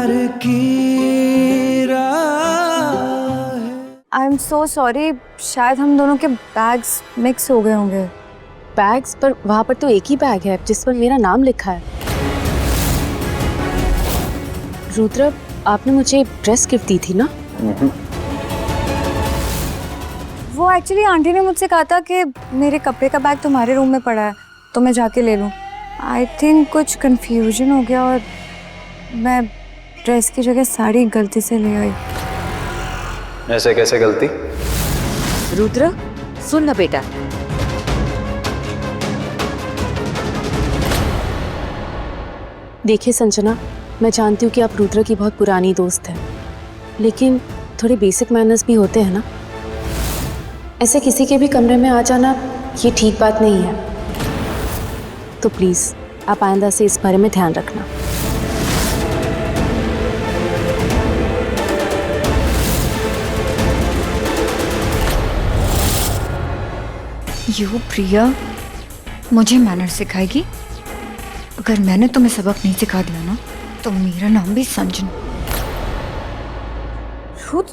प्यार की I am so sorry, शायद हम दोनों के बैग्स मिक्स हो गए होंगे। बैग्स पर वहाँ पर तो एक ही बैग है जिस पर मेरा नाम लिखा है। रुद्र, आपने मुझे ड्रेस गिफ्ट दी थी ना? वो एक्चुअली आंटी ने मुझसे कहा था कि मेरे कपड़े का बैग तुम्हारे रूम में पड़ा है तो मैं जाके ले लूँ। आई थिंक कुछ कंफ्यूजन हो गया और मैं ड्रेस की जगह साड़ी गलती से ले आई। ऐसे कैसे गलती? रुद्र, सुन ना बेटा, देखिए संजना, मैं जानती हूँ कि आप रुद्र की बहुत पुरानी दोस्त हैं, लेकिन थोड़े बेसिक मैनर्स भी होते हैं ना। ऐसे किसी के भी कमरे में आ जाना ये ठीक बात नहीं है। तो प्लीज़ आप आइंदा से इस बारे में ध्यान रखना। यू प्रिया मुझे मैनर सिखाएगी? अगर मैंने तुम्हें सबक नहीं सिखा दिया ना तो मेरा नाम भी संजना।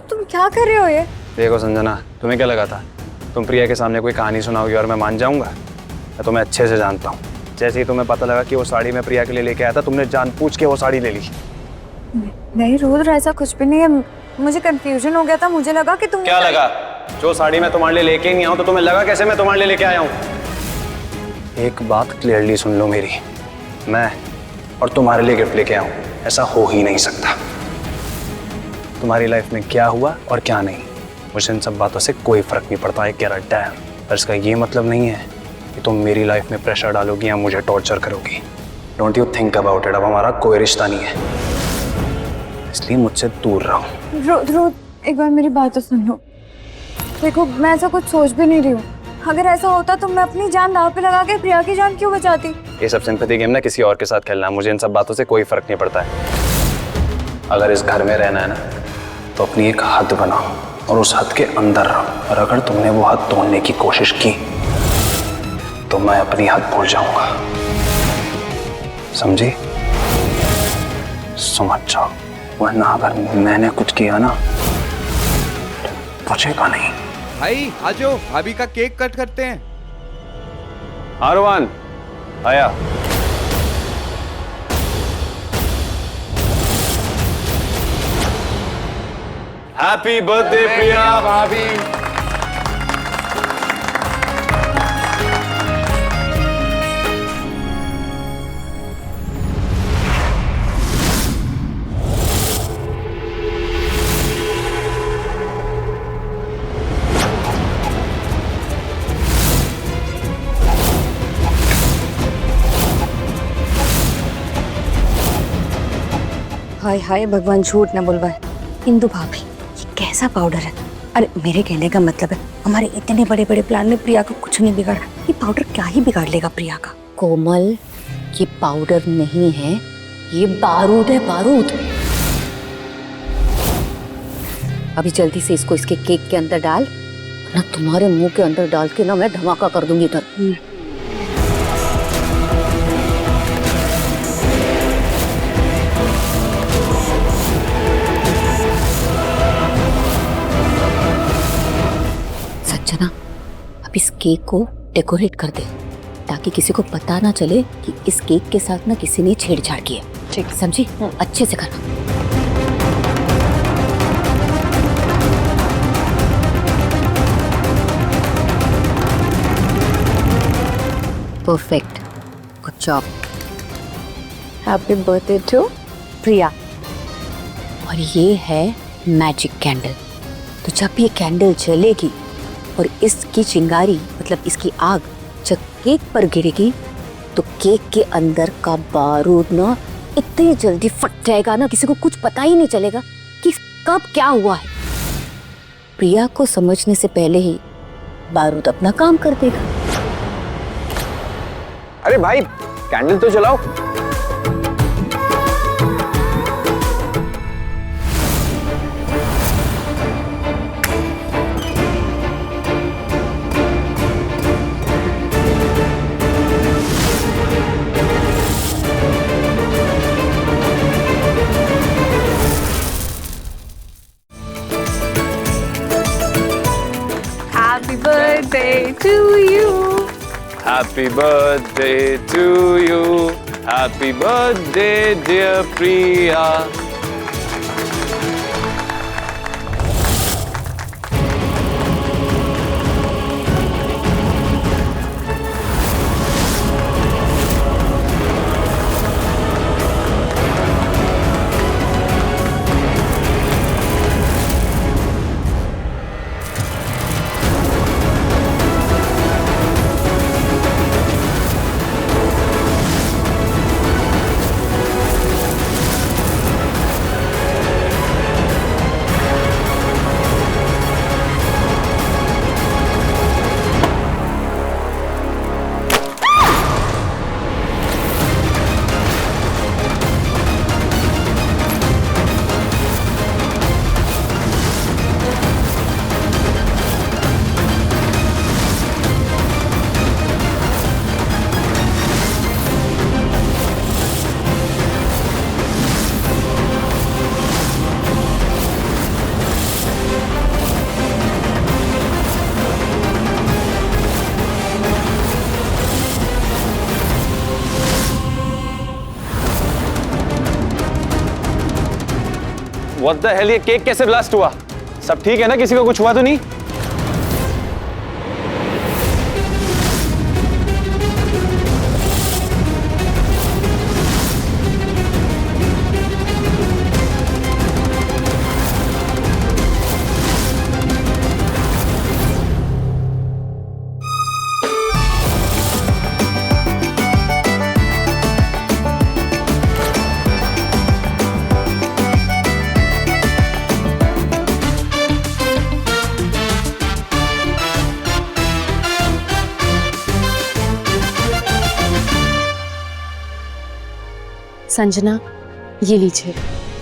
तुम क्या कर रहे हो ये? देखो संजना, तुम्हें क्या लगा था तुम प्रिया के सामने कोई कहानी सुनाओगी और मैं मान जाऊंगा? मैं तुम्हें अच्छे से जानता हूँ। जैसे ही तुम्हें पता लगा कि वो साड़ी मैं प्रिया के लिए लेके आया था, तुमने जानबूझ के वो साड़ी ले ली। नहीं रुद्र, ऐसा कुछ भी नहीं है। मुझे कंफ्यूजन हो गया था, मुझे लगा कि तुम। क्या लगा? जो साड़ी मैं तुम्हारे लिए लेके नहीं आऊँ तो तुम्हें लगा कैसे मैं तुम्हारे लिए लेके आया हूँ? एक बात क्लियरली सुन लो मेरी, मैं और तुम्हारे लिए गिफ्ट लेके आऊँ ऐसा हो ही नहीं सकता। तुम्हारी लाइफ में क्या हुआ और क्या नहीं, मुझे इन सब बातों से कोई फर्क नहीं पड़ता है। कह रहा है, पर इसका ये मतलब नहीं है कि तुम मेरी लाइफ में प्रेशर डालोगी या मुझे टॉर्चर करोगी। Don't you think about it. अब हमारा कोई रिश्ता नहीं है, इसलिए मुझसे दूर रहो। रुद्र, एक बार मेरी बात तो सुन लो। देखो, मैं ऐसा कुछ सोच भी नहीं रही हूँ। अगर ऐसा होता तो मैं अपनी जान दांव पे लगा के प्रिया की जान क्यों बचाती? ये सब सिंपैथी गेम ना किसी और के साथ खेलना, मुझे इन सब बातों से कोई फर्क नहीं पड़ता है। अगर इस घर में रहना है ना तो अपनी एक हद बनाओ और उस हद के अंदर रहो। और अगर तुमने वो हद तोड़ने की कोशिश की तो मैं अपनी हद भूल जाऊंगा, समझी? समझ जाओ, वरना अगर मैंने कुछ किया ना बचेगा नहीं। भाई आजो, भाभी का केक कट करते हैं। आरवान आया। हैप्पी बर्थडे प्रिया भाभी। हाय हाय भगवान, झूठ न बुलवाए। इंदु भाभी, ये कैसा पाउडर है? अरे मेरे कहने का मतलब है, हमारे इतने बड़े बड़े प्लान में प्रिया को कुछ नहीं बिगाड़ा। ये पाउडर क्या ही बिगाड़ लेगा प्रिया का? कोमल, ये पाउडर नहीं है, ये बारूद है, बारूद। अभी जल्दी से इसको इसके केक के अंदर डाल, ना तुम्हारे मुंह के अंदर डाल के ना मैं धमाका कर दूंगी इधर। संजना, अब इस केक को डेकोरेट कर दे ताकि किसी को पता ना चले कि इस केक के साथ ना किसी ने छेड़छाड़ की है। ठीक, समझी? अच्छे से करना। Perfect, good job. Happy birthday to Priya. और ये है मैजिक कैंडल। तो जब ये कैंडल जलेगी और इसकी चिंगारी मतलब इसकी आग जब केक पर गिरेगी तो केक के अंदर का बारूद ना इतनी जल्दी फट जाएगा ना, किसी को कुछ पता ही नहीं चलेगा कि कब क्या हुआ है। प्रिया को समझने से पहले ही बारूद अपना काम कर देगा। अरे भाई, कैंडल तो जलाओ। birthday to you. Happy birthday to you. Happy birthday, dear Priya. What the hell, ये केक कैसे ब्लास्ट हुआ? सब ठीक है ना? किसी को कुछ हुआ तो नहीं? संजना, ये लीजिए,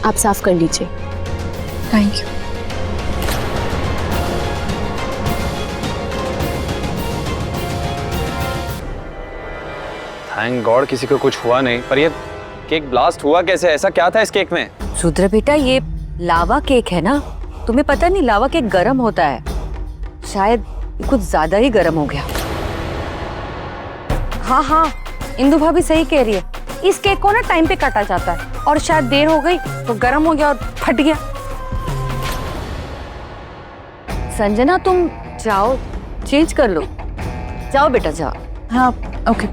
आप साफ कर लीजिए। Thank you. थैंक गॉड किसी को कुछ हुआ नहीं, पर ये केक ब्लास्ट हुआ कैसे? ऐसा क्या था इस केक में? रुद्र बेटा, ये लावा केक है ना, तुम्हें पता नहीं लावा केक गरम होता है, शायद कुछ ज्यादा ही गरम हो गया। हाँ हाँ, इंदु भाभी सही कह रही है, इस केक को ना टाइम पे काटा जाता है और शायद देर हो गई तो गरम हो गया और फट गया। संजना तुम जाओ, चेंज कर लो, जाओ बेटा जाओ। हाँ ओके।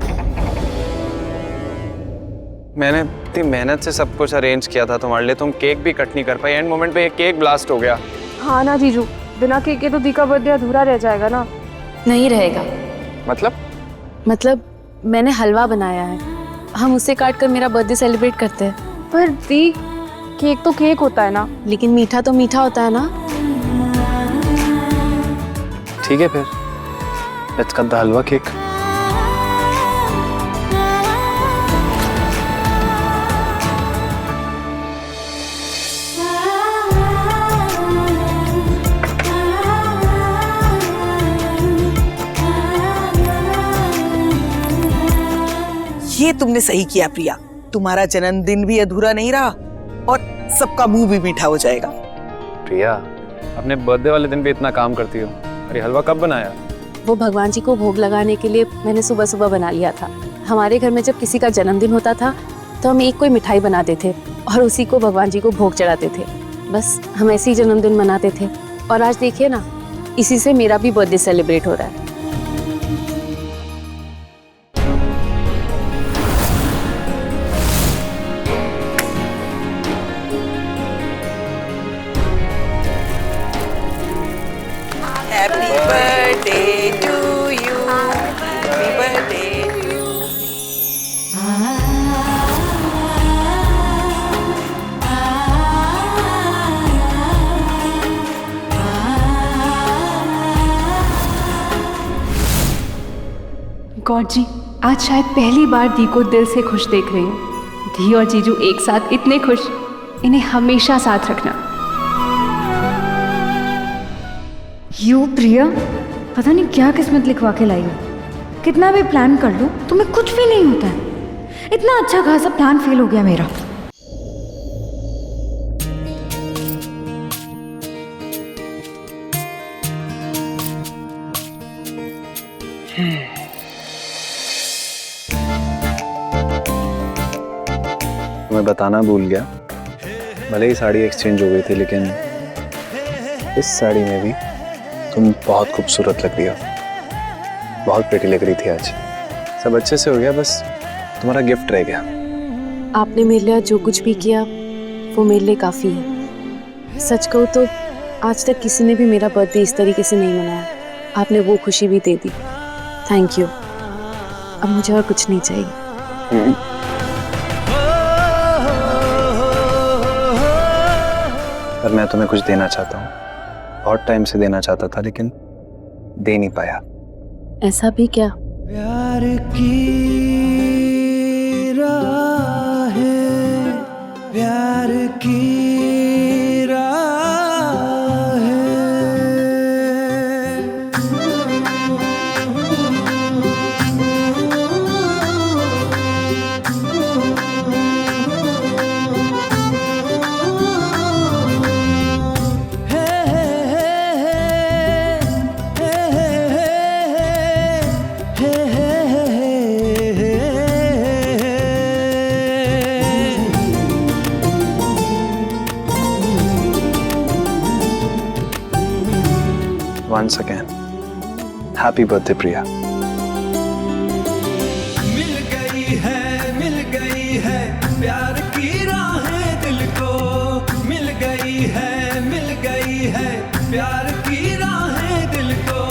मैंने इतनी मेहनत से सब कुछ अरेंज किया था तुम्हारे लिए, तुम केक भी कट नहीं कर पाई, एंड मोमेंट पे ये केक ब्लास्ट हो गया। हाँ ना जीजू, बिना केक के तो दी का बर्थडे अधूरा रह जाएगा ना। नहीं रहेगा। मतलब मैंने हलवा बनाया है, हम उसे काट कर मेरा बर्थडे सेलिब्रेट करते हैं। पर दी, केक तो केक होता है ना। लेकिन मीठा तो मीठा होता है ना। ठीक है फिर, let's cut the halwa cake. ये तुमने सही किया प्रिया, तुम्हारा जन्मदिन भी अधूरा नहीं रहा और सबका मुंह भी मीठा हो जाएगा। प्रिया, अपने बर्थडे वाले दिन भी इतना काम करती हो, अरे हलवा कब बनाया? वो भगवान जी को भोग लगाने के लिए मैंने सुबह सुबह बना लिया था। हमारे घर में जब किसी का जन्मदिन होता था तो हम एक कोई मिठाई बनाते थे और उसी को भगवान जी को भोग चढ़ाते थे। बस हम ऐसे ही जन्मदिन मनाते थे और आज देखिए ना, इसी से मेरा भी बर्थडे सेलिब्रेट हो रहा है। Happy birthday to you. Happy birthday to you. God ji, आज शायद पहली बार दी को दिल से खुश देख रही हूँ। दी और जीजू एक साथ इतने खुश, इन्हें हमेशा साथ रखना। यू प्रिया, पता नहीं क्या किस्मत लिखवा के लाई हो। कितना भी प्लान कर लो तुम्हें कुछ भी नहीं होता है। इतना अच्छा खासा प्लान फेल हो गया मेरा। तुम्हें बताना भूल गया, भले ही साड़ी एक्सचेंज हो गई थी, लेकिन इस साड़ी में भी तुम बहुत खूबसूरत लग रही हो, बहुत प्रिटी लग रही थी आज। सब अच्छे से हो गया, बस तुम्हारा गिफ्ट रह गया। आपने मेरे लिए जो कुछ भी किया वो मेरे लिए काफ़ी है। सच कहूँ तो आज तक किसी ने भी मेरा बर्थडे इस तरीके से नहीं मनाया। आपने वो खुशी भी दे दी, थैंक यू। अब मुझे और कुछ नहीं चाहिए। पर मैं तुम्हें कुछ देना चाहता हूँ, बहुत टाइम से देना चाहता था लेकिन दे नहीं पाया। ऐसा भी क्या? प्यार की राह है, प्यार की राह है। Once again, happy birthday प्रिया। मिल गई है प्यार की राहें दिल को, मिल गई है प्यार की राहें दिल को।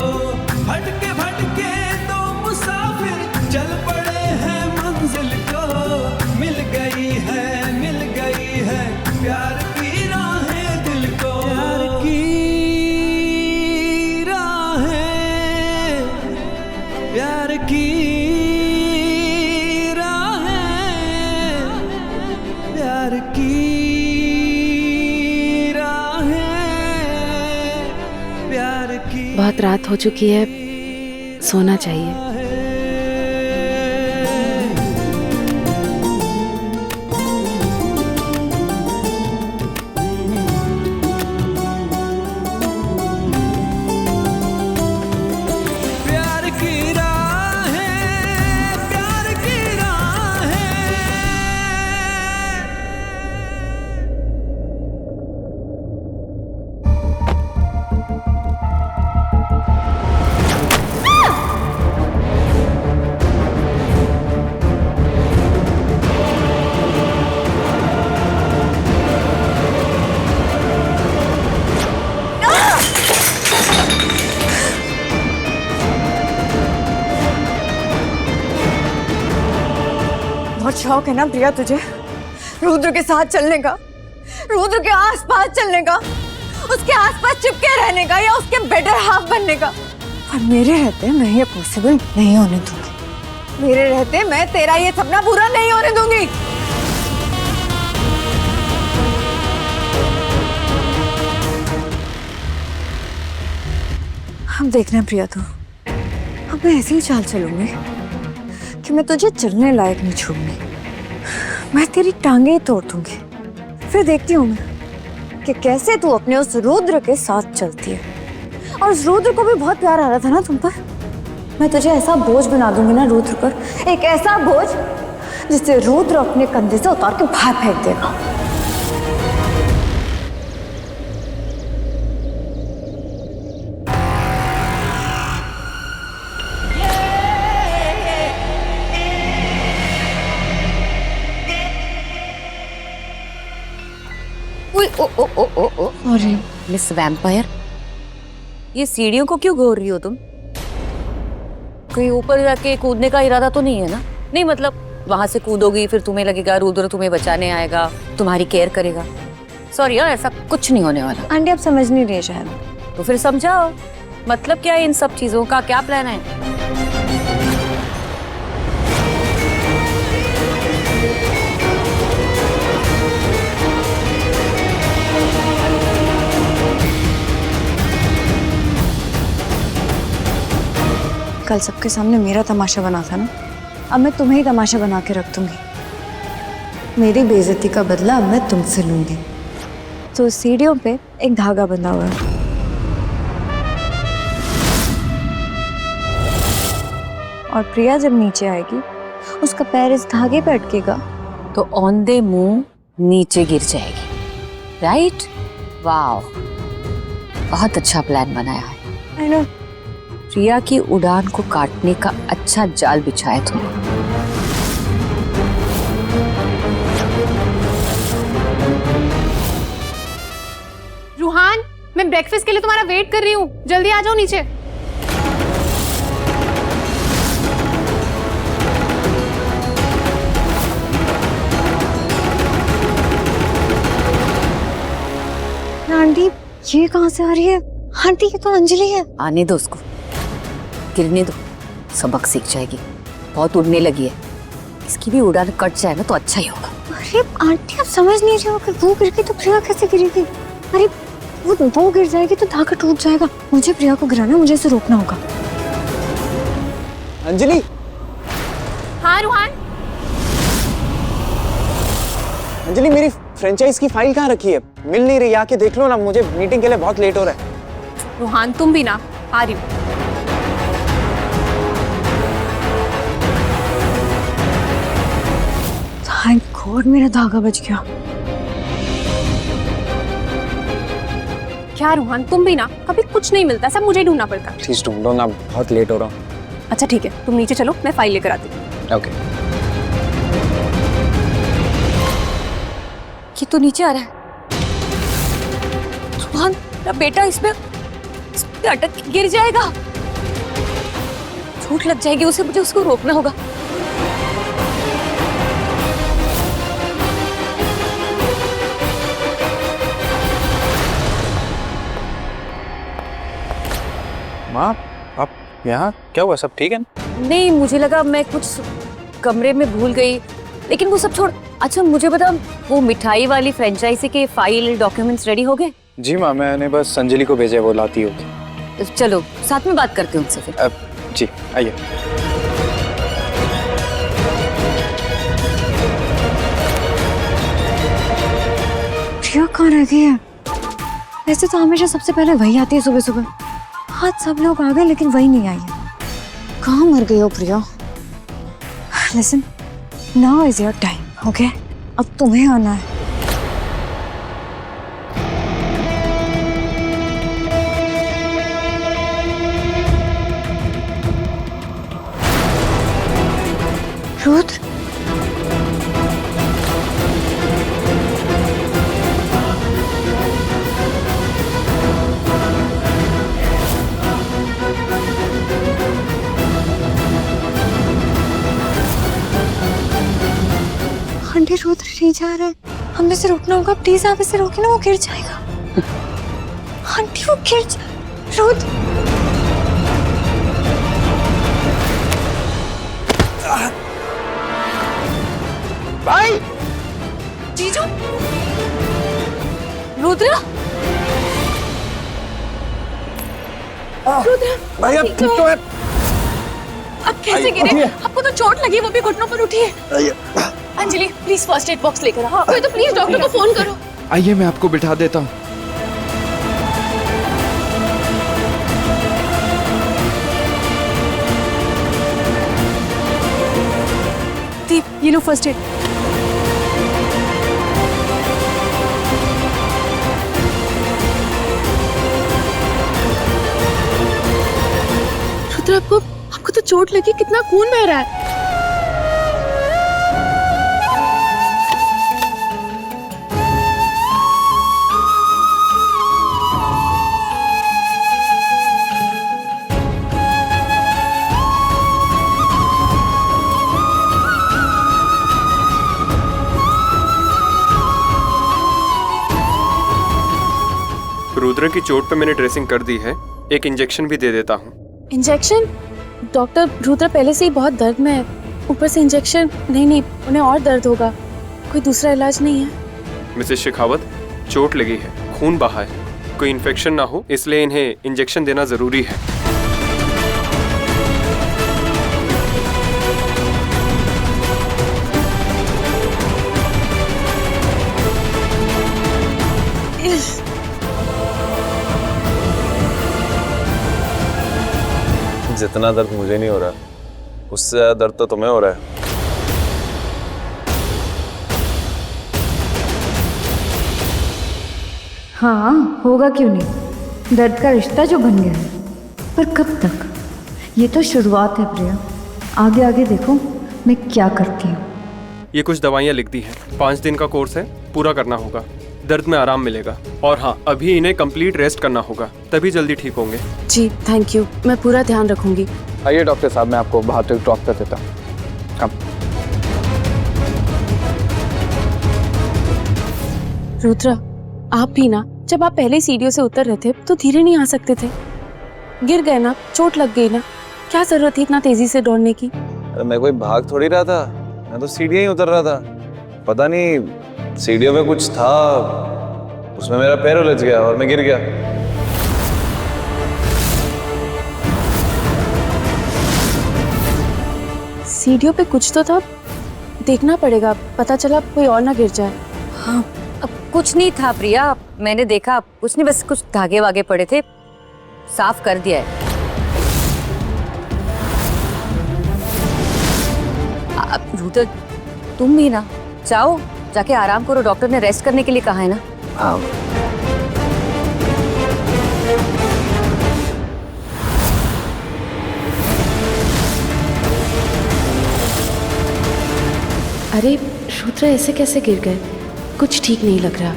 भटके तो मुसाफिर चल पड़े हैं मंजिल को। मिल गई है प्यार की राहें दिल को। प्यार की प्यार की राहें, प्यार की राहें, प्यार की। बहुत रात हो चुकी है, सोना चाहिए। बहुत शौक है ना प्रिया तुझे रुद्र के साथ चलने का, रुद्र के आसपास चलने का, उसके आसपास चिपके रहने का या उसके बेटर हाफ बनने का। पर मेरे रहते मैं ये पॉसिबल नहीं होने दूंगी। मेरे रहते मैं तेरा ये सपना पूरा नहीं होने दूंगी। अब देखना प्रिया तू, अब मैं ऐसी ही चाल चलूंगी कि मैं तुझे चलने लायक नहीं छोड़ूंगी। मैं तेरी टांगे ही तोड़ दूंगी। फिर देखती हूँ मैं कि कैसे तू अपने उस रुद्र के साथ चलती है। और उस रुद्र को भी बहुत प्यार आ रहा था ना तुम पर। मैं तुझे ऐसा बोझ बना दूंगी ना रुद्र पर, एक ऐसा बोझ जिसे रुद्र अपने कंधे से उतार के बाहर फेंक देगा। अरे मिस वैम्पायर, ये सीढ़ियों को क्यों घोर रही हो तुम? कहीं ऊपर जाके कूदने का इरादा तो नहीं है ना? नहीं मतलब वहां से कूदोगी फिर तुम्हें लगेगा रुद्र तुम्हें बचाने आएगा, तुम्हारी केयर करेगा। सॉरी यार, ऐसा कुछ नहीं होने वाला। आंटी आप समझ नहीं रहे शायद। तो फिर समझाओ, मतलब क्या है इन सब चीजों का, क्या प्लान है? कल सबके सामने मेरा तमाशा बना था ना, अब मैं तुम्हें ही तमाशा बना के रख दूंगी। मेरी बेइज्जती का बदला अब मैं तुमसे लूंगी। तो सीढ़ियों पे एक धागा बंधा हुआ है, और प्रिया जब नीचे आएगी उसका पैर इस धागे पे अटकेगा तो औंधे मुंह नीचे गिर जाएगी, राइट? वाह, बहुत अच्छा प्लान बनाया है। I know. प्रिया की उड़ान को काटने का अच्छा जाल बिछाया तुमने। रूहान, मैं ब्रेकफास्ट के लिए तुम्हारा वेट कर रही हूँ, जल्दी आ जाओ नीचे। आंटी ये कहाँ से आ रही है? आंटी ये तो अंजलि है। आने दो उसको, गिरने दो, सबक सीख जाएगी। बहुत उड़ने लगी है, इसकी भी उड़ान कट जाए ना तो अच्छा ही होगा। अरे आंटी आप समझ नहीं रहे हो कि वो गिर गई तो प्रिया कैसे गिरेगी? अरे वो गिर जाएगी तो धागा टूट जाएगा। मुझे प्रिया को गिराना, मुझे इसे रोकना होगा। अंजलि, हाँ रूहान। अंजलि मेरी फ्रेंचाइज की फाइल कहाँ रखी है? मिल नहीं रही, आके देख लो ना, मुझे मीटिंग के लिए बहुत लेट हो रहा है। रूहान तुम भी ना, आ रही हूँ। थैंक गॉड मेरा धागा बच गया। क्या रूहान तुम भी ना, कभी कुछ नहीं मिलता, सब मुझे ही ढूंढना पड़ता। प्लीज ढूंढो ना, बहुत लेट हो रहा हूँ। अच्छा ठीक है, तुम नीचे चलो, मैं फाइल लेकर आती हूँ। ओके। ये तो नीचे आ रहा है। सुभान, मेरा बेटा इसमें अटक के गिर जाएगा, चोट लग जाएगी उसे, मुझे उसको रोकना होगा। माँ, आप यहाँ क्या हुआ? सब ठीक है? नहीं, मुझे लगा मैं कुछ कमरे में भूल गई, लेकिन वो सब छोड़। अच्छा मुझे बता, वो मिठाई वाली फ्रेंचाइजी के फाइल डॉक्यूमेंट्स रेडी हो गए? जी माँ, मैंने बस अंजलि को भेजा है, वो लाती होगी। चलो साथ में बात करते हैं उनसे फिर। जी आइए। प्रिया कहाँ रह गई है? वैसे तो हमेशा सबसे पहले वही आती है सुबह सुबह। आज सब लोग आ गए लेकिन वही नहीं आई है। कहाँ मर गई हो Priya? Listen, now is your time, okay? अब तुम्हें आना है। रुद्र, आंटी रुद्र नहीं जा रहा है, हमें इसे रोकना होगा। प्लीज आप इसे रोके ना, वो गिर जाएगा। आंटी वो गिर जा। रुद्र, भाई, जीजू, रुद्र, भाई आप ठीक तो है? अब कैसे गिरे? आपको तो चोट लगी, वो भी घुटनों पर उठी है। Anjali please first aid box लेकर आओ। कोई तो प्लीज डॉक्टर को फोन करो। आइए मैं आपको बिठा देता हूँ। दीप, ये लो फर्स्ट एड। रुद्र, आपको तो चोट लगी, कितना खून बह रहा है। रुद्र की चोट पे मैंने ड्रेसिंग कर दी है, एक इंजेक्शन भी दे देता हूँ। इंजेक्शन? डॉक्टर, रुद्र पहले से ही बहुत दर्द में है, ऊपर से इंजेक्शन? नहीं, उन्हें और दर्द होगा, कोई दूसरा इलाज नहीं है? मिसेस शेखावत, चोट लगी है, खून बहा है, कोई इन्फेक्शन ना हो इसलिए इन्हें इंजेक्शन देना जरूरी है। जितना दर्द मुझे नहीं हो रहा, उससे ज्यादा दर्द तो तुम्हें हो रहा है। हाँ होगा क्यों नहीं, दर्द का रिश्ता जो बन गया है। पर कब तक? ये तो शुरुआत है प्रिया, आगे आगे देखो मैं क्या करती हूँ। ये कुछ दवाइयाँ लिख दी हैं, 5 दिन का कोर्स है, पूरा करना होगा, दर्द में आराम मिलेगा। और हाँ, अभी इन्हें कंप्लीट रेस्ट करना होगा, तभी जल्दी ठीक होंगे। जी थैंक यू, मैं पूरा ध्यान रखूंगी। आइए डॉक्टर साहब, मैं आपको बाहर तक ड्रॉप कर देता हूँ। कम। रुद्रा, आप भी ना, जब आप पहले सीढ़ियों से उतर रहे थे तो धीरे नहीं आ सकते थे? गिर गए ना, चोट लग गई ना, क्या जरूरत थी इतना तेजी से दौड़ने की? अरे मैं कोई भाग थोड़ी रहा था, मैं तो सीढ़ियां ही उतर रहा था। पता नहीं सीढ़ियों में कुछ था, उसमें मेरा पैर उलझ गया और मैं गिर गया। सीढ़ियों पे कुछ तो था, देखना पड़ेगा, पता चला कोई और ना गिर जाए। हाँ, अब कुछ नहीं था प्रिया, मैंने देखा कुछ नहीं, बस कुछ धागे वागे पड़े थे, साफ कर दिया है। अब रुद्र, तुम भी ना जाओ, जाके आराम करो, डॉक्टर ने रेस्ट करने के लिए कहा है ना। हाँ। अरे रुद्रा, ऐसे कैसे गिर गए? कुछ ठीक नहीं लग रहा,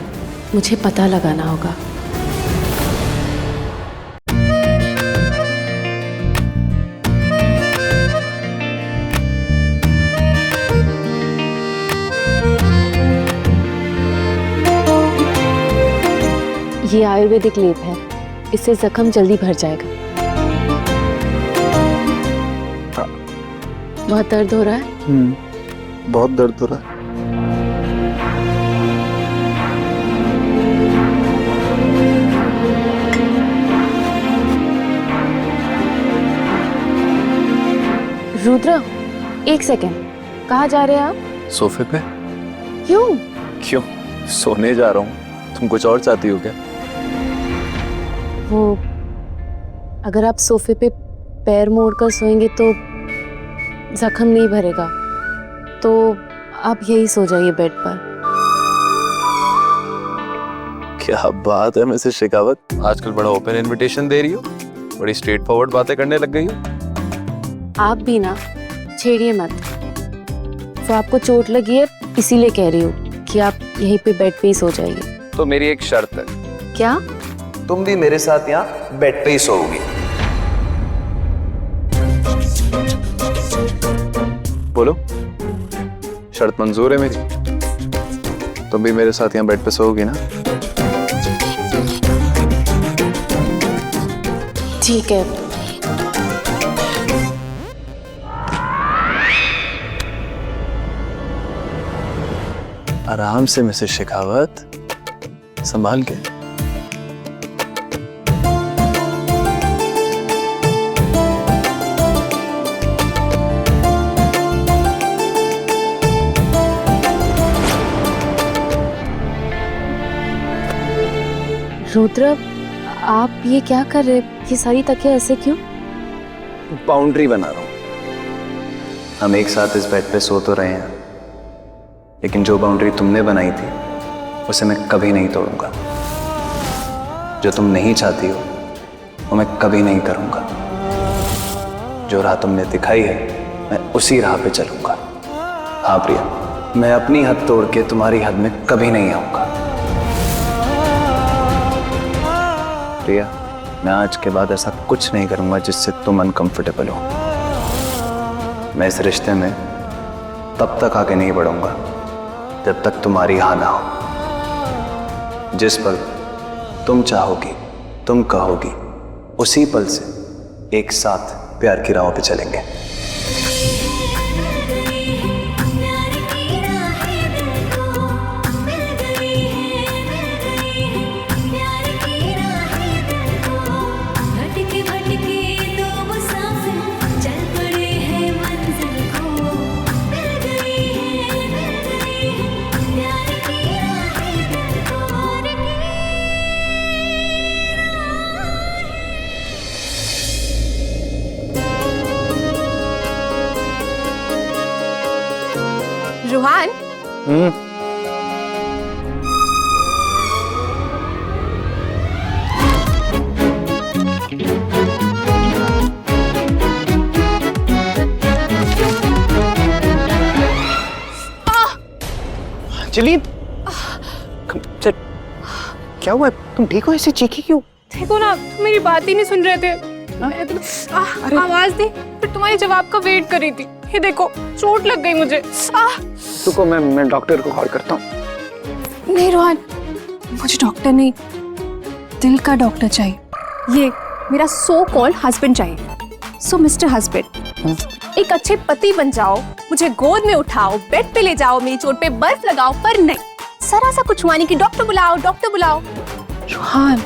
मुझे पता लगाना होगा। ये आयुर्वेदिक लेप है, इससे जख्म जल्दी भर जाएगा। बहुत दर्द हो रहा है? बहुत दर्द हो रहा है। रुद्रा, 1 सेकेंड, कहाँ जा रहे हैं आप? सोफे पे। क्यों? क्यों? सोने जा रहा हूँ। तुम कुछ और चाहती हो क्या? वो, अगर आप सोफे पे पैर मोड़कर सोएंगे तो जख्म नहीं भरेगा, तो आप यही सो जाइए बेड पर। क्या बात है मिसेस शेखावत, आजकल बड़ा ओपन इनविटेशन दे रही हो, बड़ी स्ट्रेट फॉरवर्ड बातें करने लग गई हो। आप भी ना छेड़िए मत, तो आपको चोट लगी है इसीलिए कह रही हूँ कि आप यहीं पे बेड पे ही सो जाइए। तो मेरी एक शर्त है। क्या? तुम भी मेरे साथ यहाँ बेड पे ही सोओगी। बोलो, शर्त मंजूर है मेरी? तुम भी मेरे साथ यहाँ बेड पे सोओगी ना? ठीक है। आराम से मिसेस शेखावत, संभाल के। रुद्र, आप ये क्या कर रहे हैं? ये सारी तकिया ऐसे क्यों? बाउंड्री बना रहा हूं। हम एक साथ इस बेड पे सो तो रहे हैं, लेकिन जो बाउंड्री तुमने बनाई थी उसे मैं कभी नहीं तोड़ूंगा। जो तुम नहीं चाहती हो वो मैं कभी नहीं करूंगा। जो राह तुमने दिखाई है मैं उसी राह पे चलूंगा। हाँ प्रिया, मैं अपनी हद तोड़ के तुम्हारी हद में कभी नहीं आऊंगा। प्रिया, मैं आज के बाद ऐसा कुछ नहीं करूंगा जिससे तुम अनकंफर्टेबल हो। मैं इस रिश्ते में तब तक आगे नहीं बढ़ूंगा जब तक तुम्हारी हाँ ना हो। जिस पल तुम चाहोगी, तुम कहोगी, उसी पल से एक साथ प्यार की राहों पे चलेंगे। रूहान, अंजलि, चल, क्या हुआ? तुम ठीक हो? ऐसे चीखी क्यों? देखो ना, तुम मेरी बात ही नहीं सुन रहे थे। मैंने तुम्हें आवाज दी, फिर तुम्हारे जवाब का वेट कर रही थी। ये देखो, चोट लग गई मुझे। रुको, मैं डॉक्टर को कॉल करता हूँ। नहीं रोहन, मुझे डॉक्टर नहीं, दिल का डॉक्टर चाहिए। ये मेरा सो कॉल्ड हस्बैंड चाहिए। सो मिस्टर हस्बैंड, एक अच्छे पति बन जाओ, मुझे गोद में उठाओ, बेड पे ले जाओ, मेरी चोट पे बर्फ लगाओ, पर नहीं, जरा सा कुछ हुआ नहीं कि डॉक्टर बुलाओ, डॉक्टर बुलाओ। रोहन,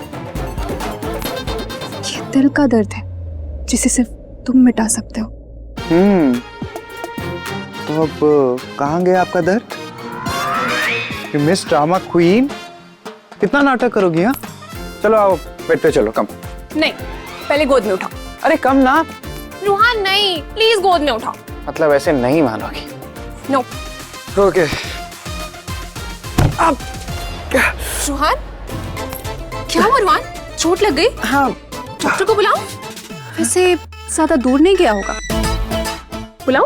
ये दिल का दर्द है जिसे सिर्फ तुम मिटा सकते हो। तो अब कहाँ गया आपका दर्द? मिस ड्रामा क्वीन, कितना नाटक करोगी? हाँ, चलो आओ, बेड पे चलो। कम। नहीं, पहले गोद में उठाओ। अरे कम ना। रोहन नहीं, प्लीज गोद में उठाओ। मतलब ऐसे नहीं मानोगी? नो। ओके। अब रोहन, क्या हुआ रोहन? चोट लग गई? हाँ। डॉक्टर को बुलाओ। वैसे ज्यादा दूर नहीं गया होगा, बुलाओ।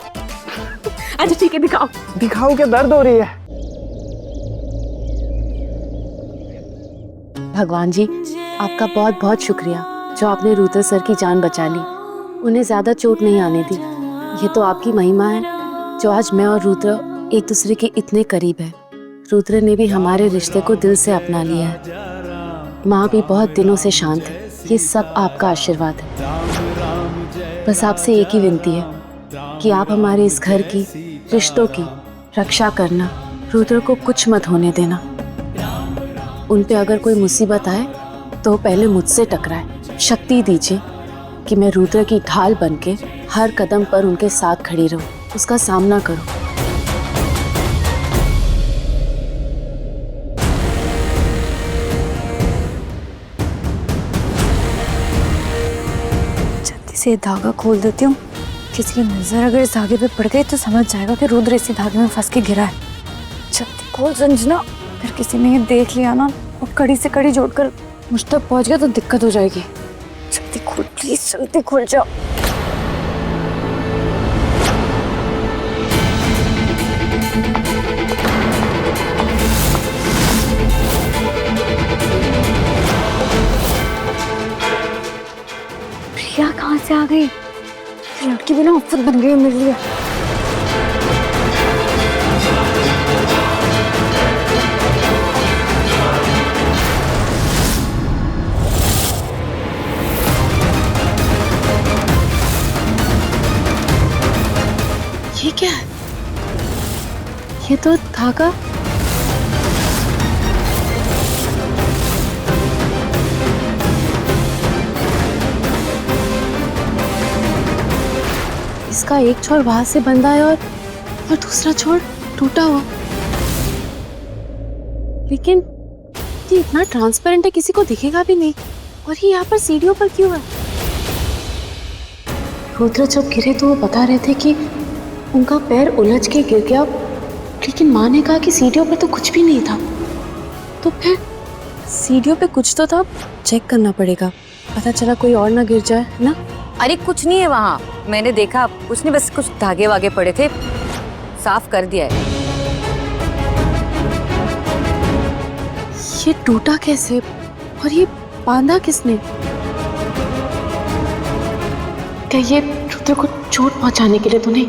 अच्छा ठीक है, दिखाओ। दिखाओ, क्या दर्द हो रही है? भगवान जी, आपका बहुत बहुत शुक्रिया जो आपने रुद्र सर की जान बचा ली। उन्हें ज्यादा चोट नहीं आने दी। ये तो आपकी महिमा है जो आज मैं और रुद्र एक दूसरे के इतने करीब है। रुद्र ने भी हमारे रिश्ते को दिल से अपना लिया है। माँ भी बहुत दिनों से शांत है। ये सब आपका आशीर्वाद है। बस आपसे एक ही विनती है कि आप हमारे इस घर की, रिश्तों की रक्षा करना। रुद्र को कुछ मत होने देना। उन पे अगर कोई मुसीबत आए तो पहले मुझसे टकराए। शक्ति दीजिए कि मैं रुद्र की ढाल बनके हर कदम पर उनके साथ खड़ी रहूं, उसका सामना करूं। जल्दी से धागा खोल देती हूँ। किसी की नजर अगर इस धागे पे पड़ गई तो समझ जाएगा कि रुद्र इसी धागे में फंस के गिरा है। जल्दी खोल संजना, फिर किसी ने ये देख लिया ना और कड़ी से कड़ी जोड़कर मुझ तक पहुंच गया तो दिक्कत हो जाएगी। जल्दी खोल प्लीज, जल्दी खोल जाओ। प्रिया कहाँ से आ गई? लड़की भी ना आफत बन गई है मेरे लिए। ये क्या है? ये तो धागा। इसका एक छोर वहां से बंधा है और दूसरा छोर टूटा हुआ। लेकिन ये इतना ट्रांसपेरेंट है, किसी को दिखेगा भी नहीं। और ये यहाँ पर सीढ़ियों पर क्यों है? रुद्र जब गिरे तो वो बता रहे थे कि उनका पैर उलझ के गिर गया, लेकिन माँ ने कहा कि सीढ़ियों पर तो कुछ भी नहीं था। तो फिर सीढ़ियों पे कुछ तो था, चेक करना पड़ेगा। पता चला कोई और ना गिर जाए ना। अरे कुछ नहीं है वहाँ, मैंने देखा कुछ नहीं, बस कुछ धागे वागे पड़े थे, साफ कर दिया है। ये टूटा कैसे और ये बांधा किसने? क्या ये रुद्र को चोट पहुंचाने के लिए तो नहीं?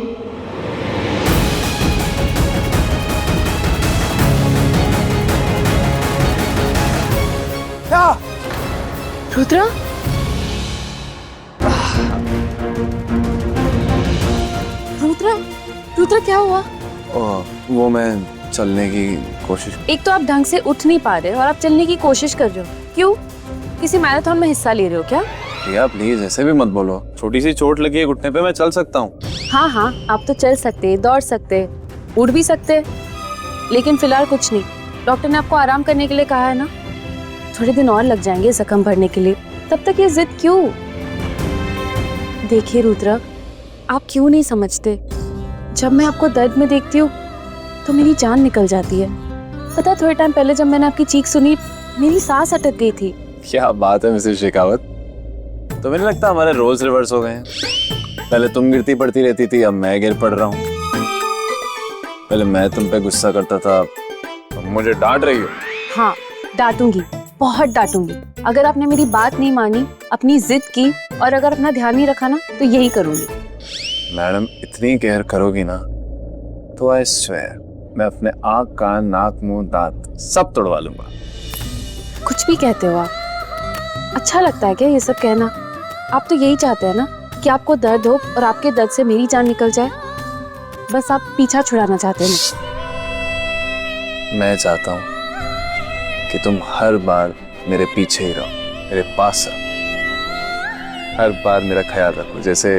रुद्र, रुद्र, रुद्र क्या हुआ? वो मैं चलने की कोशिश। एक तो आप ढंग से उठ नहीं पा रहे और आप चलने की कोशिश कर रहे हो। क्यों? किसी मैराथन में हिस्सा ले रहे हो क्या? भैया प्लीज ऐसे भी मत बोलो। छोटी सी चोट लगी है घुटने पे, मैं चल सकता हूँ। हाँ हाँ, आप तो चल सकते, दौड़ सकते, उड़ भी सकते, लेकिन फिलहाल कुछ नहीं। डॉक्टर ने आपको आराम करने के लिए कहा है ना। थोड़े दिन और लग जाएंगे जख्म भरने के लिए, तब तक ये जिद क्यों? देखिए रुद्र, आप क्यों नहीं समझते? जब मैं आपको दर्द में देखती हूँ तो मेरी जान निकल जाती है। पता है, थोड़े टाइम पहले जब मैंने आपकी चीख सुनी, मेरी सांस अटक गई थी। क्या बात है मिसेस शेखावत, तो मुझे लगता हमारे रोल्स रिवर्स हो गए हैं। पहले तुम गिरती पड़ती रहती थी, अब मैं गिर पड़ रहा हूँ। पहले मैं तुम पे गुस्सा करता था, मुझे डांट रही हो? हाँ, डांटूंगी, बहुत डांटूंगी। अगर आपने मेरी बात नहीं मानी, अपनी जिद की और अगर अपना ध्यान नहीं रखा ना, तो यही करूंगी। मैडम इतनी केयर करोगी ना तो आई स्वेयर मैं अपने आँख, कान, नाक, मुंह, दांत सब तोड़वा लूंगा। कुछ भी कहते हो आप। अच्छा लगता है क्या ये सब कहना? आप तो यही चाहते हैं ना कि आपको दर्द हो और आपके दर्द से मेरी जान निकल जाए। बस आप पीछा छुड़ाना चाहते हैं। मैं चाहता हूँ कि तुम हर बार मेरे पीछे ही रहो, मेरे पास रहो, हर बार मेरा ख्याल रखो जैसे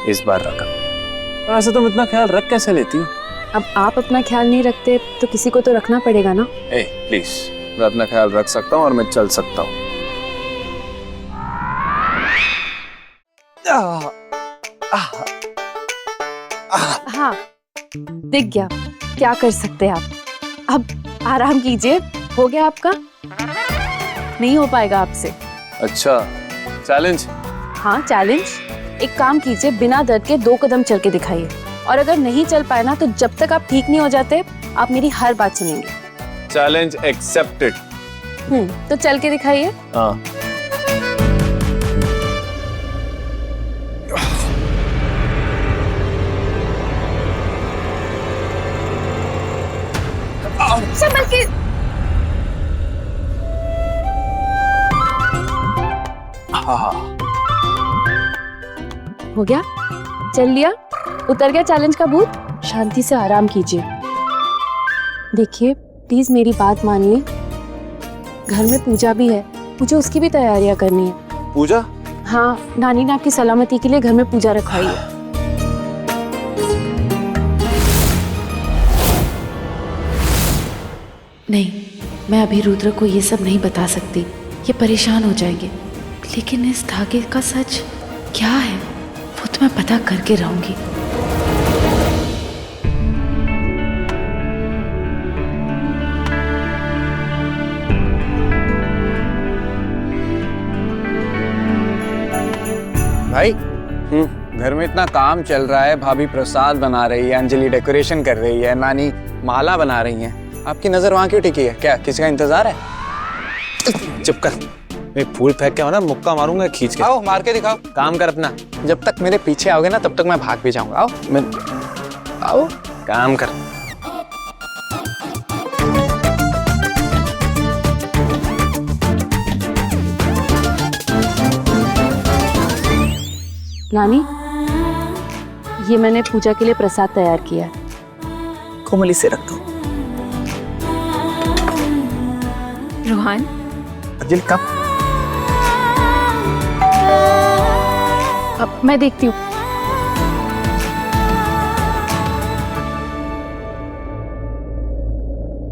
इस बार रखा। और ऐसे तुम इतना ख्याल रख कैसे लेती हो? अब आप अपना ख्याल नहीं रखते तो किसी को तो रखना पड़ेगा ना। ए प्लीज, मैं अपना ख्याल रख सकता हूँ और मैं चल सकता हूँ। हाँ, दिख गया क्या कर सकते हैं आप। अब आराम कीजिए, हो गया आपका। नहीं हो पाएगा आपसे। अच्छा, चैलेंज? हाँ, चैलेंज। एक काम कीजिए, बिना दर्द के 2 कदम चल के दिखाइए। और अगर नहीं चल पाए ना, तो जब तक आप ठीक नहीं हो जाते आप मेरी हर बात सुनेंगे। Challenge accepted. तो चल के दिखाइए। हाँ। संभल के। हो गया, चल लिया, उतर गया चैलेंज का भूत। शांति से आराम कीजिए। देखिए प्लीज मेरी बात मानिए, घर में पूजा भी है, मुझे उसकी भी तैयारियां करनी है। पूजा? हाँ, नानी ने आपकी सलामती के लिए घर में पूजा रखवाई है। नहीं, मैं अभी रुद्र को ये सब नहीं बता सकती, ये परेशान हो जाएंगे। लेकिन इस धागे का सच क्या है वो तो मैं पता करके रहूंगी। भाई, घर में इतना काम चल रहा है, भाभी प्रसाद बना रही है, अंजलि डेकोरेशन कर रही है, नानी माला बना रही है, आपकी नजर वहां क्यों टिकी है? क्या किसी का इंतजार है? चुप कर, मैं फूल फेंक के ना मुक्का मारूंगा खींच के। आओ मार के दिखाओ। काम कर अपना। जब तक मेरे पीछे आओगे ना तब तक मैं भाग भी जाऊंगा। आओ मैं आओ काम कर। नानी, ये मैंने पूजा के लिए प्रसाद तैयार किया है। कोमल इसे रख दो। रोहन, अंजलि कब? अब मैं देखती हूँ।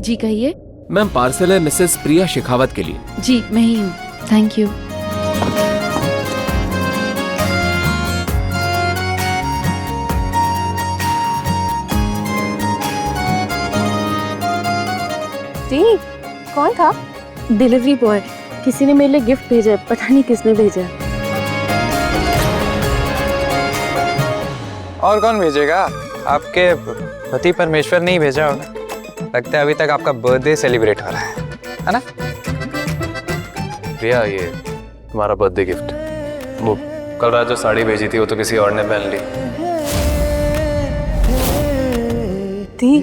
जी कहिए। मैम, पार्सल है मिसेस प्रिया शेखावत के लिए। जी मैं ही हूँ, थैंक यू। जी, कौन था? Delivery boy. किसी ने मेरे लिए गिफ्ट भेजा है, पता नहीं किसने भेजा है। और कौन भेजेगा? आपके पति परमेश्वर ने ही भेजा होगा। लगता है अभी तक आपका बर्थडे सेलिब्रेट हो रहा है ना? प्रिया, ये तुम्हारा बर्थडे गिफ्ट। वो कल रात जो साड़ी भेजी थी वो तो किसी और ने पहन ली। दी,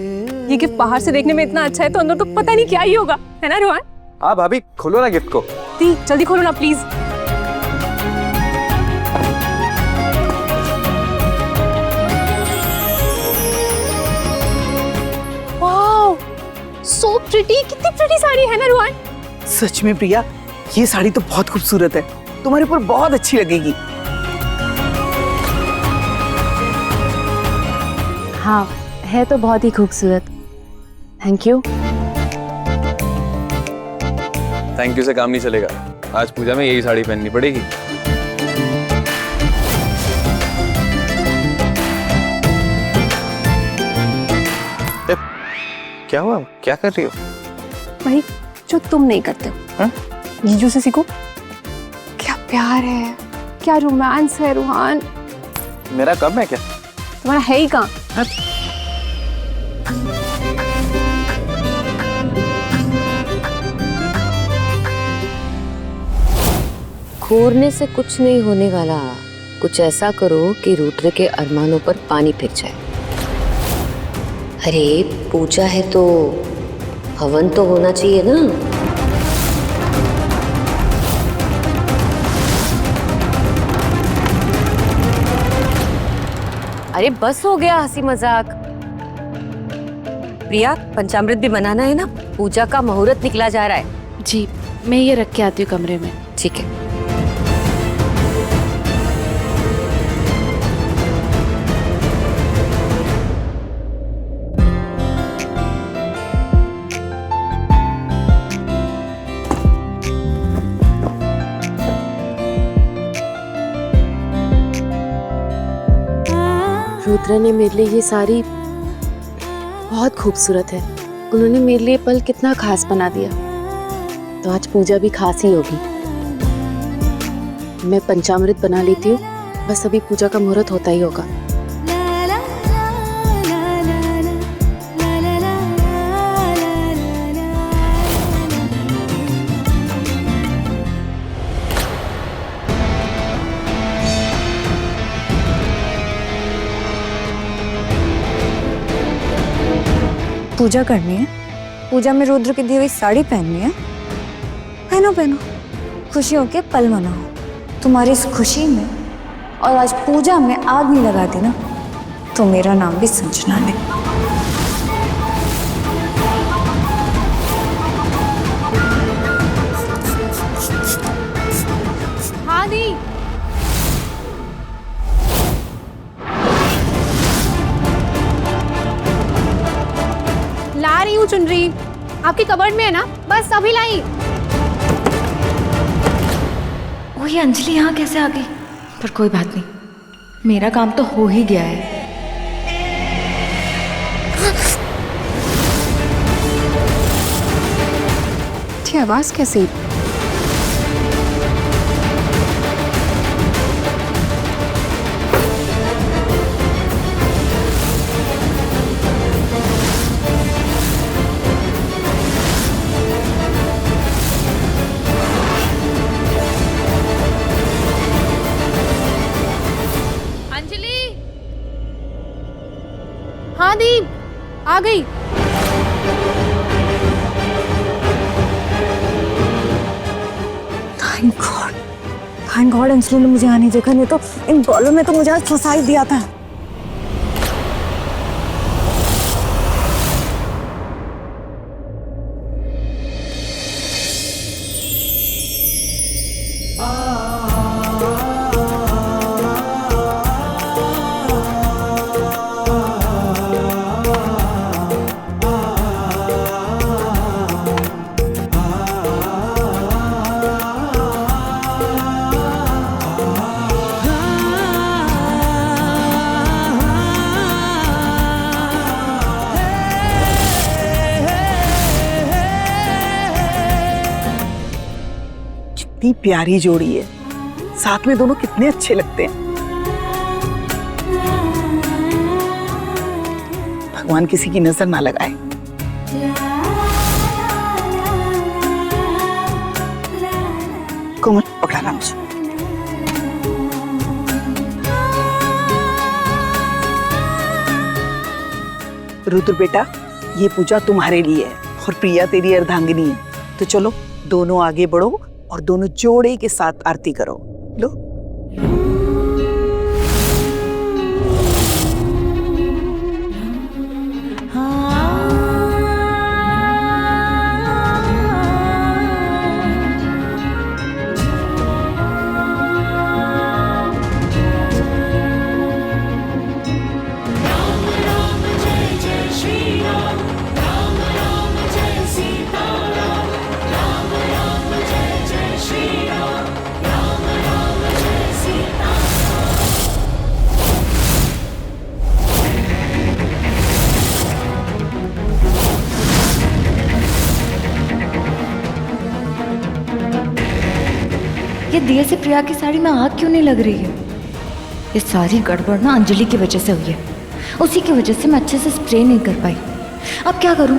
ये गिफ्ट बाहर से देखने में इतना अच्छा है तो अंदर तो पता नहीं क्या ही होगा, है ना रोहन? हाँ भाभी, खोलो ना गिफ्ट को। दी, जल्दी खोलो ना प्लीज। Wow, so pretty. कितनी प्रिटी साड़ी है ना रोहन? सच में प्रिया, ये साड़ी तो बहुत खूबसूरत है, तुम्हारे ऊपर बहुत अच्छी लगेगी। हाँ, है तो बहुत ही खूबसूरत। Thank you. थैंक यू से काम नहीं चलेगा। आज पूजा में यही साड़ी पहननी पड़ेगी। क्या हुआ? क्या कर रही हो? भाई, जो तुम नहीं करते हो। जीजू से सीखो। क्या प्यार है, क्या रोमांस है रोहन। मेरा कम है क्या? तुम्हारा है ही कहाँ। घूरने से कुछ नहीं होने वाला। कुछ ऐसा करो कि रुद्र के अरमानों पर पानी फिर जाए। अरे पूजा है तो हवन तो होना चाहिए ना। अरे बस हो गया हंसी मजाक। प्रिया, पंचामृत भी बनाना है ना, पूजा का मुहूर्त निकला जा रहा है। जी, मैं ये रख के आती हूँ कमरे में। ठीक है। रुद्र ने मेरे लिए ये साड़ी बहुत खूबसूरत है। उन्होंने मेरे लिए पल कितना खास बना दिया। तो आज पूजा भी खास ही होगी। मैं पंचामृत बना लेती हूँ, बस अभी पूजा का मुहूर्त होता ही होगा। पूजा करनी है, पूजा में रुद्र की दी हुई साड़ी पहननी है। पहनो पहनो, खुशियों के पल मनाओ। तुम्हारी इस खुशी में और आज पूजा में आग नहीं लगा दी ना, तो मेरा नाम भी संजना नहीं। हाँ दी, ला रही हूँ चुनरी। आपकी कबर्ड में है ना, बस अभी लाई। ओ ये अंजलि यहाँ कैसे आ गई? पर कोई बात नहीं, मेरा काम तो हो ही गया है। ये आवाज कैसे? हाँ दी, आ गई। थैंक गॉड अंजलि ने मुझे आने देखा, नहीं तो इन बॉलों में तो मुझे आज फंसा ही दिया था। कितनी प्यारी जोड़ी है, साथ में दोनों कितने अच्छे लगते हैं। भगवान किसी की नजर ना लगाए। कोमल पकड़ाना मुझे। रुद्र बेटा, ये पूजा तुम्हारे लिए है और प्रिया तेरी अर्धांगिनी है। तो चलो दोनों आगे बढ़ो और दोनों जोड़े के साथ आरती करो। लो। ये दिए से प्रिया की साड़ी में आग क्यों नहीं लग रही है? ये सारी गड़बड़ ना अंजलि की वजह से हुई है। उसी की वजह से मैं अच्छे से स्प्रे नहीं कर पाई। अब क्या करूं?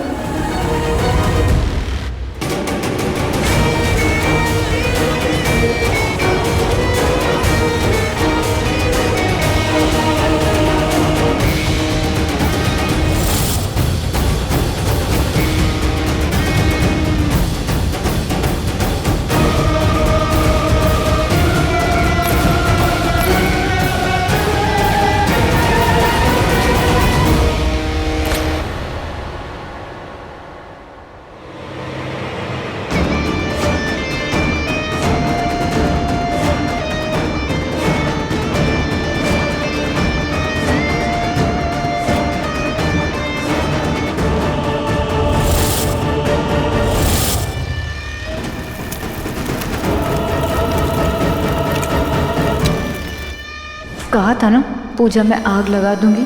कहा था ना पूजा में आग लगा दूंगी,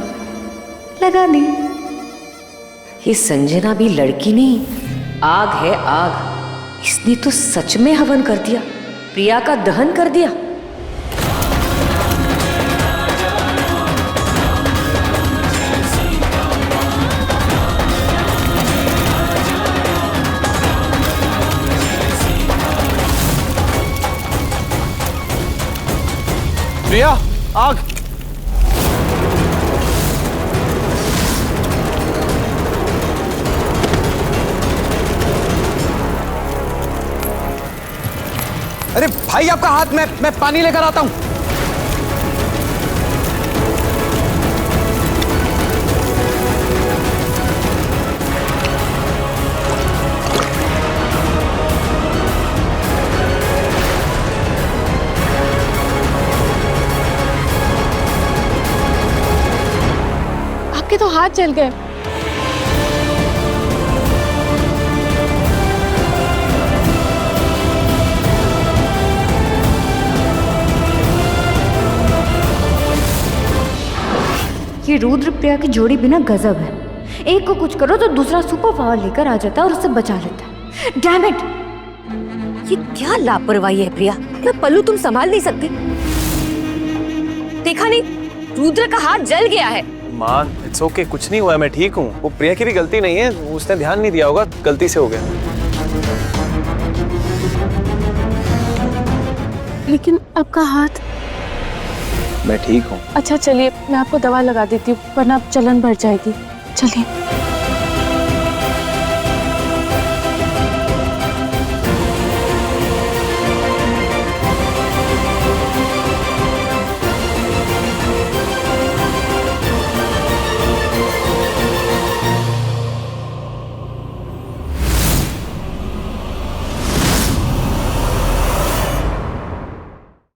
लगा दी। ये संजना भी लड़की नहीं, आग है आग। इसने तो सच में हवन कर दिया, प्रिया का दहन कर दिया। प्रिया, आग! अरे भाई आपका हाथ, मैं पानी लेकर आता हूं। आपके तो हाथ जल गए। ये रुद्र प्रिया की जोड़ी बिना गजब है। एक को कुछ करो तो दूसरा सुपर पावर लेकर आ जाता है और उससे बचा लेता है। Damn it! ये क्या लापरवाही है प्रिया। मैं पल्लू तुम संभाल नहीं सकती? देखा नहीं, रुद्र का हाथ जल गया है। माँ, इट्स ओके, कुछ नहीं हुआ है, मैं ठीक हूँ। वो प्रिया की भी गलती नहीं है, उसने ध्यान नहीं दिया होगा, गलती से हो गया। लेकिन आपका हाथ। मैं ठीक हूँ। अच्छा चलिए, मैं आपको दवा लगा देती हूँ, वरना आप जलन बढ़ जाएगी। चलिए।